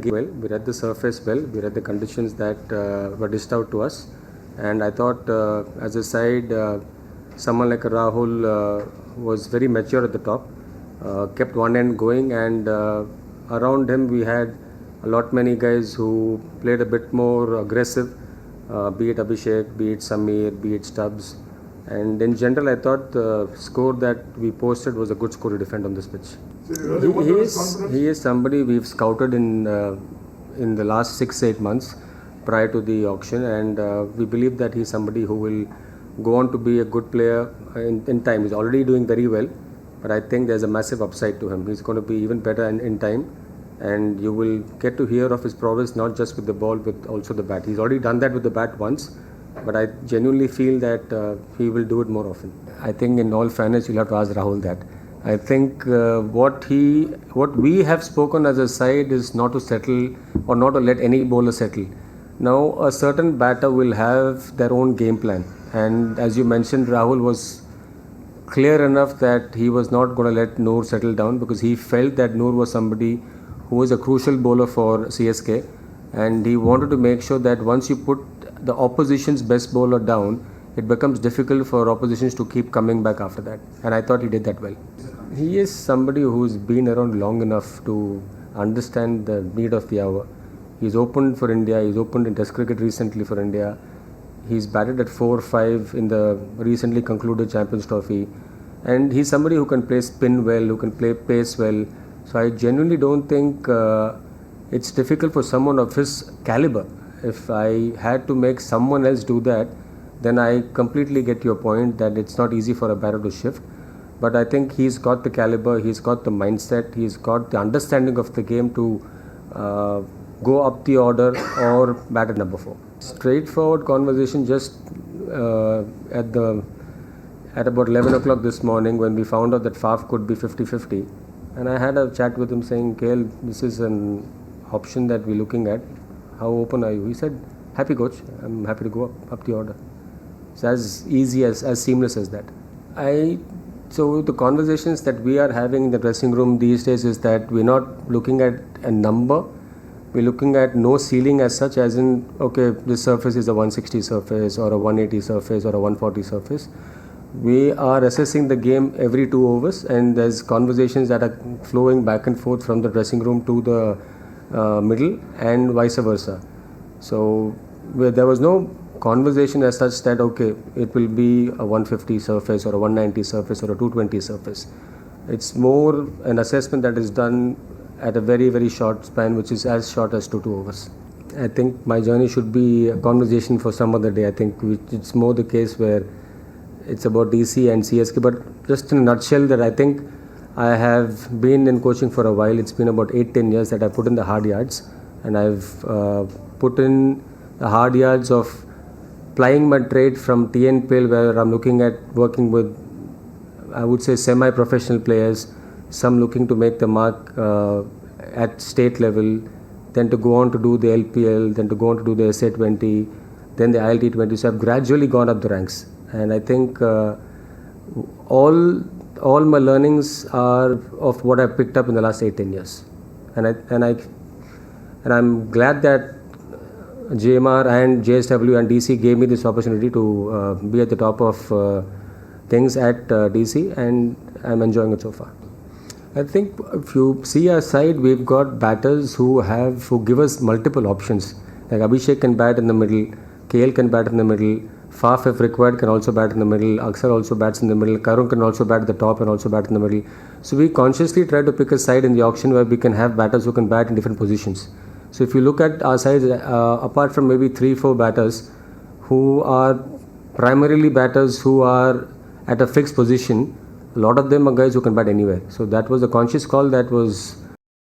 well. We read the surface well. We read the conditions that were dished out to us, and I thought, as a side, someone like Rahul was very mature at the top, kept one end going, and around him we had a lot many guys who played a bit more aggressive, be it Abhishek, be it Samir, be it Stubbs. And in general, I thought the score that we posted was a good score to defend on this pitch. He is somebody we've scouted in the last 6-8 months prior to the auction, and we believe that he's somebody who will go on to be a good player in time. He's already doing very well, but I think there's a massive upside to him. He's going to be even better in time, and you will get to hear of his prowess not just with the ball but also the bat. He's already done that with the bat once, but I genuinely feel that he will do it more often. I think in all fairness, you'll have to ask Rahul that. I think what we have spoken as a side is not to settle or not to let any bowler settle. Now a certain batter will have their own game plan, and as you mentioned, Rahul was clear enough that he was not going to let Noor settle down, because he felt that Noor was somebody who was a crucial bowler for CSK, and he wanted to make sure that once you put the opposition's best bowler down, it becomes difficult for oppositions to keep coming back after that, and I thought he did that well. He is somebody who's been around long enough to understand the need of the hour. He's opened for India, he's opened in Test cricket recently for India, he's batted at 4-5 in the recently concluded Champions Trophy, and he's somebody who can play spin well, who can play pace well. So I genuinely don't think it's difficult for someone of his caliber. If I had to make someone else do that, then I completely get your point that it's not easy for a batter to shift. But I think he's got the caliber, he's got the mindset, he's got the understanding of the game to go up the order or bat at number 4. Straightforward conversation just at about 11 o'clock this morning, when we found out that Faf could be 50-50. And I had a chat with him saying, KL, this is an option that we're looking at. How open are you? He said, happy coach, I'm happy to go up the order. It's as easy, as seamless as that. So the conversations that we are having in the dressing room these days is that we're not looking at a number. We're looking at no ceiling as such, as in, okay, this surface is a 160 surface or a 180 surface or a 140 surface. We are assessing the game every 2 overs, and there's conversations that are flowing back and forth from the dressing room to the middle and vice versa. So there was no conversation as such that, okay, it will be a 150 surface or a 190 surface or a 220 surface. It's more an assessment that is done at a very, very short span, which is as short as 2 overs. I think my journey should be a conversation for some other day. I think it's more the case where it's about DC and CSK, but just in a nutshell, that I think I have been in coaching for a while. It's been about 8-10 years that I put in the hard yards, and I've put in the hard yards of plying my trade from TNPL, where I'm looking at working with, I would say, semi-professional players, some looking to make the mark at state level, then to go on to do the LPL, then to go on to do the SA20, then the ILT20. So I've gradually gone up the ranks, and I think all my learnings are of what I've picked up in the last 8-10 years, and I'm glad that JMR and JSW and DC gave me this opportunity to be at the top of things at DC, and I'm enjoying it so far. I think if you see our side, we've got batters who give us multiple options. Like Abhishek can bat in the middle, KL can bat in the middle, Faf if required can also bat in the middle, Aksar also bats in the middle, Karun can also bat at the top and also bat in the middle. So we consciously try to pick a side in the auction where we can have batters who can bat in different positions. So if you look at our sides, apart from maybe 3-4 batters who are primarily batters who are at a fixed position, a lot of them are guys who can bat anywhere. So that was a conscious call that was